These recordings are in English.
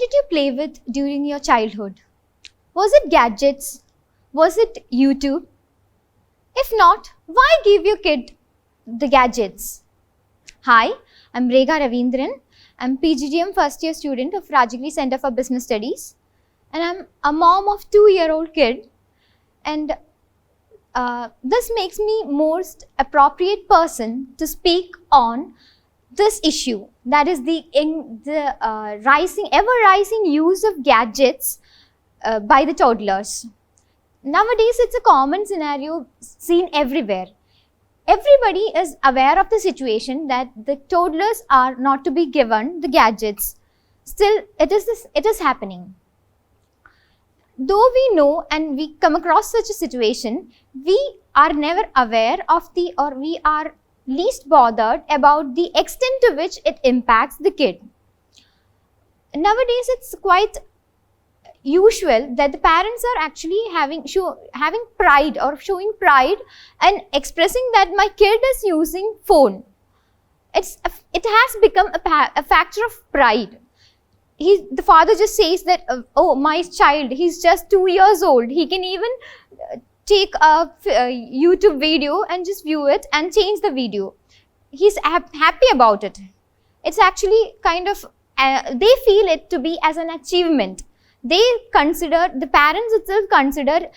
did you play with during your childhood? Was it gadgets? Was it YouTube? If not, why give your kid the gadgets? Hi, I'm Regha Raveendran. I'm PGDM first year student of Rajagiri Center for Business Studies. And I'm a mom of 2-year-old kid. And this makes me most appropriate person to speak on this issue. That is the ever rising use of gadgets by the toddlers. Nowadays, it's a common scenario seen everywhere. Everybody is aware of the situation that the toddlers are not to be given the gadgets. Still, it is happening. Though we know and we come across such a situation, we are never aware of we are least bothered about the extent to which it impacts the kid. Nowadays, it's quite usual that the parents are actually having pride or showing pride and expressing that my kid is using phone. It has become a factor of pride. The father just says that, oh, my child, he's just 2 years old. He can even take a YouTube video and just view it and change the video. He's happy about it. It's actually kind of, they feel it to be as an achievement. The parents itself consider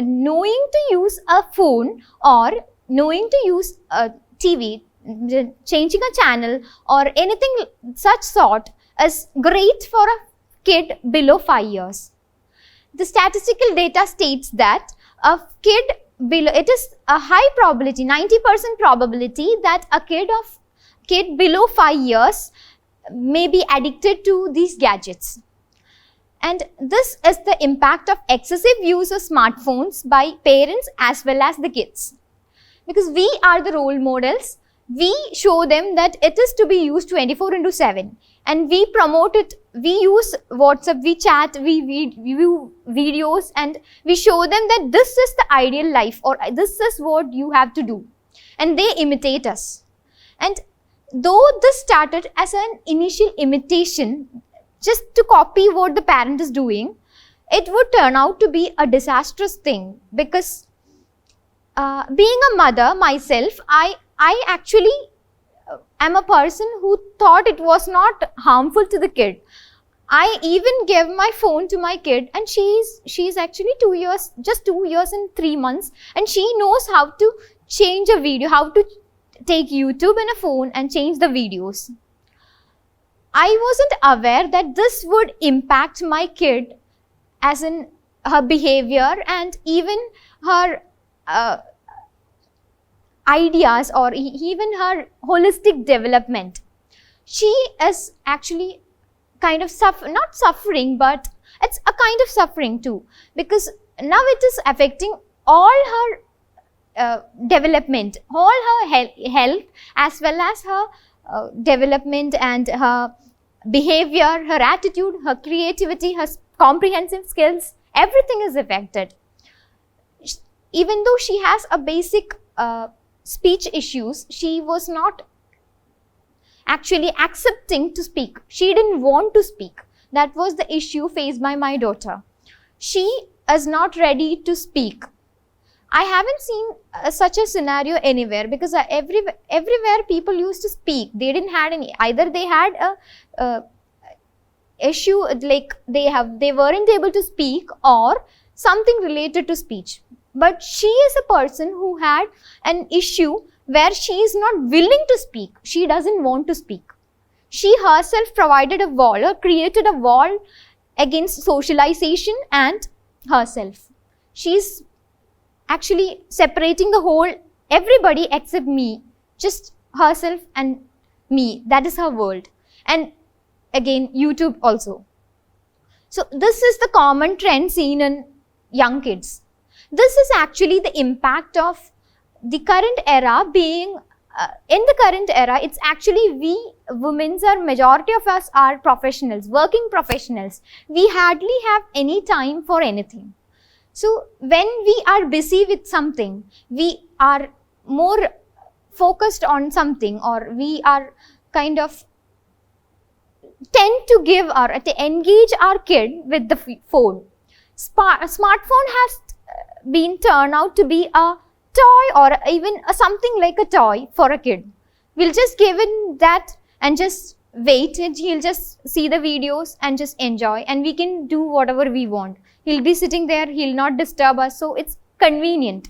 knowing to use a phone or knowing to use a TV, changing a channel or anything such sort is great for a kid below 5 years. The statistical data states that a kid below, it is a high probability, 90% probability that a kid below 5 years may be addicted to these gadgets. And this is the impact of excessive use of smartphones by parents as well as the kids. Because we are the role models, we show them that it is to be used 24/7 and we promote it. We use WhatsApp, we chat, we view videos and we show them that this is the ideal life or this is what you have to do. And they imitate us. And though this started as an initial imitation, just to copy what the parent is doing, it would turn out to be a disastrous thing because being a mother myself, I actually am a person who thought it was not harmful to the kid. I even gave my phone to my kid and she's actually 2 years, just 2 years and 3 months, and she knows how to change a video, how to take YouTube in a phone and change the videos. I wasn't aware that this would impact my kid as in her behavior and even her ideas or even her holistic development. She is actually kind of not suffering, but it's a kind of suffering too, because now it is affecting all her development, all her health as well as her development and her behavior, her attitude, her creativity, her comprehensive skills, everything is affected. Even though she has a basic speech issues, she was not actually accepting to speak. She didn't want to speak. That was the issue faced by my daughter. She is not ready to speak. I haven't seen such a scenario anywhere because everywhere people used to speak. They didn't have any, either they had a issue like they weren't able to speak or something related to speech. But she is a person who had an issue where she is not willing to speak. She doesn't want to speak. She herself provided a wall or created a wall against socialization and herself. She's actually separating the whole, everybody except me, just herself and me. That is her world. And again, YouTube also. So this is the common trend seen in young kids. This is actually the impact of the current era being, in the current era, it's actually we women majority of us are professionals, working professionals. We hardly have any time for anything. So when we are busy with something, we are more focused on something, or we are kind of tend to give or to engage our kid with the phone. Smartphone has been turned out to be a toy or even something like a toy for a kid. We'll just give him that and just wait, and he'll just see the videos and just enjoy, and we can do whatever we want. He'll be sitting there, he'll not disturb us, so it's convenient.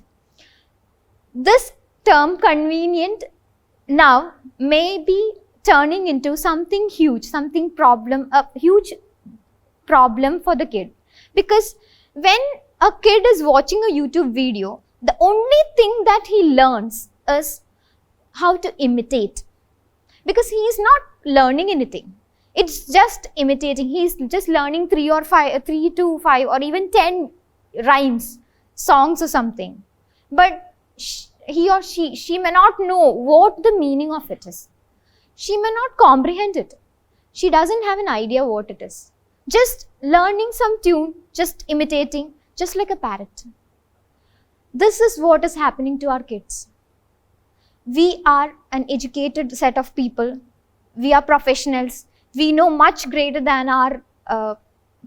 This term convenient now may be turning into something huge, a huge problem for the kid. Because when a kid is watching a YouTube video, the only thing that he learns is how to imitate. Because he is not learning anything. It's just imitating. He's just learning 3 to 5 or even 10 rhymes, songs or something. But he or she may not know what the meaning of it is. She may not comprehend it. She doesn't have an idea what it is. Just learning some tune, just imitating, just like a parrot. This is what is happening to our kids. We are an educated set of people. We are professionals. We know much greater than our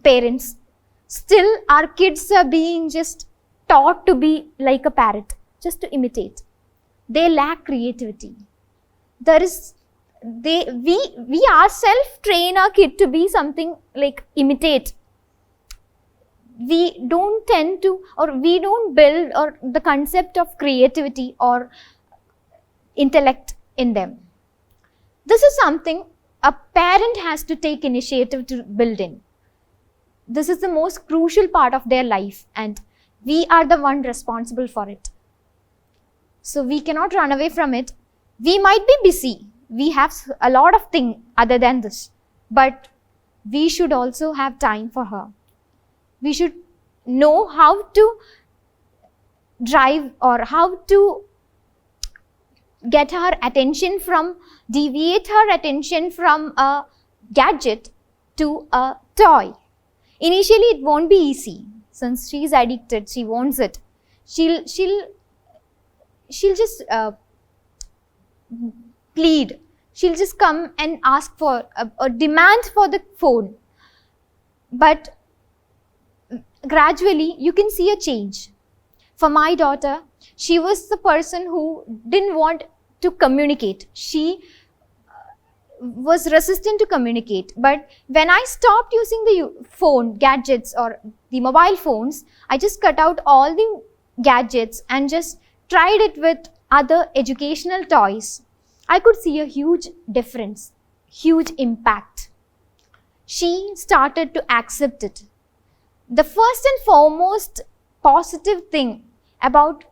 parents. Still, our kids are being just taught to be like a parrot, just to imitate. They lack creativity. We ourselves train our kid to be something like imitate. We don't tend to, or we don't build or the concept of creativity or intellect in them. This is something a parent has to take initiative to build in. This is the most crucial part of their life, and we are the one responsible for it. So we cannot run away from it. We might be busy. We have a lot of things other than this, but we should also have time for her. We should know how to drive or how to get her attention deviate her attention from a gadget to a toy. Initially, it won't be easy. Since she's addicted, she wants it. She'll just plead. She'll just come and ask for a demand for the phone. But gradually, you can see a change. For my daughter, she was the person who didn't want to communicate. She was resistant to communicate. But when I stopped using the phone, gadgets or the mobile phones, I just cut out all the gadgets and just tried it with other educational toys. I could see a huge difference, huge impact. She started to accept it. The first and foremost positive thing about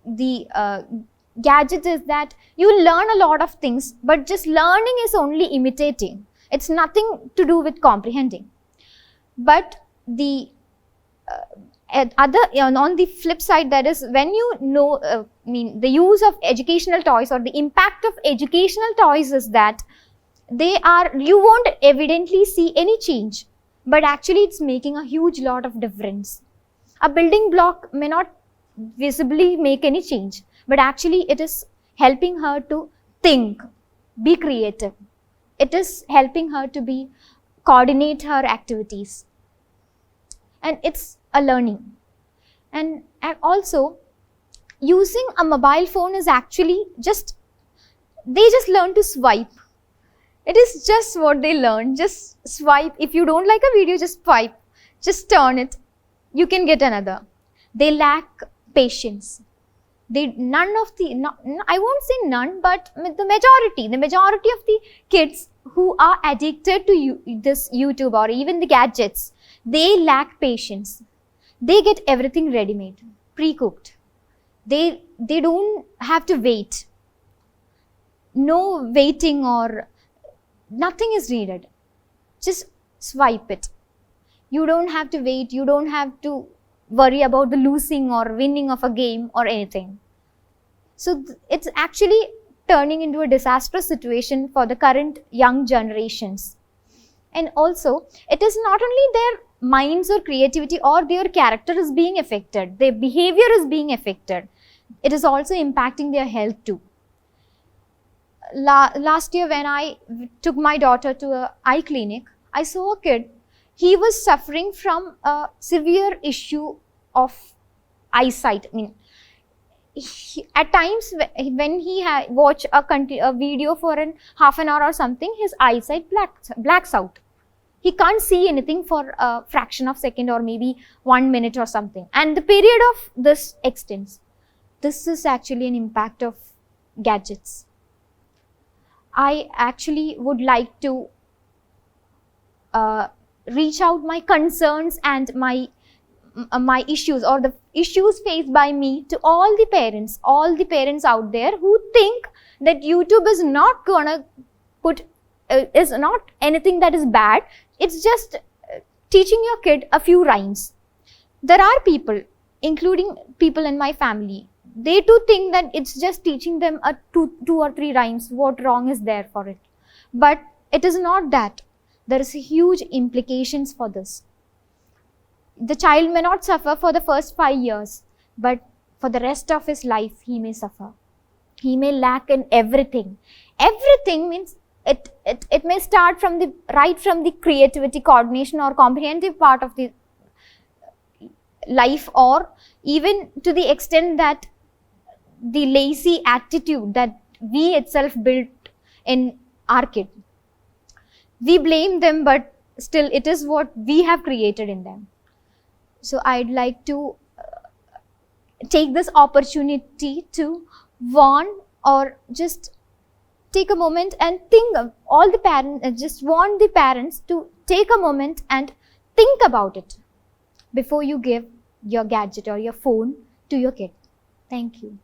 the gadget is that you learn a lot of things, but just learning is only imitating. It's nothing to do with comprehending. But the on the flip side, that is when you know, the use of educational toys or the impact of educational toys is that you won't evidently see any change, but actually it's making a huge lot of difference. A building block may not visibly make any change, but actually it is helping her to think, be creative. It is helping her to coordinate her activities. And it's a learning. And also, using a mobile phone is actually they just learn to swipe. It is just what they learn, just swipe. If you don't like a video, just swipe, just turn it. You can get another. They lack patience. I won't say none, but the majority of the kids who are addicted to this YouTube or even the gadgets, they lack patience. They get everything ready-made, pre-cooked. They don't have to wait. No waiting or nothing is needed. Just swipe it. You don't have to wait. You don't have to worry about the losing or winning of a game or anything. So it's actually turning into a disastrous situation for the current young generations. And also, it is not only their minds or creativity or their character is being affected, their behavior is being affected. It is also impacting their health too. last year when I took my daughter to a eye clinic, I saw a kid. He was suffering from a severe issue of eyesight. I mean, at times when he watch a video for half an hour or something, his eyesight blacks out. He can't see anything for a fraction of a second or maybe 1 minute or something. And the period of this extends. This is actually an impact of gadgets. I actually would like to reach out my concerns and my issues, or the issues faced by me, to all the parents out there who think that YouTube is not gonna is not anything that is bad. It's just teaching your kid a few rhymes. There are people, including people in my family, they too think that it's just teaching them a two or three rhymes. What wrong is there for it? But it is not that. There is huge implications for this. The child may not suffer for the first 5 years, but for the rest of his life, he may suffer. He may lack in everything. Everything means it may start from the creativity, coordination or comprehensive part of the life, or even to the extent that the lazy attitude that we itself built in our kid. We blame them, but still it is what we have created in them. So I'd like to take this opportunity to warn, or just take a moment and think of all the parents, just want the parents to take a moment and think about it before you give your gadget or your phone to your kid. Thank you.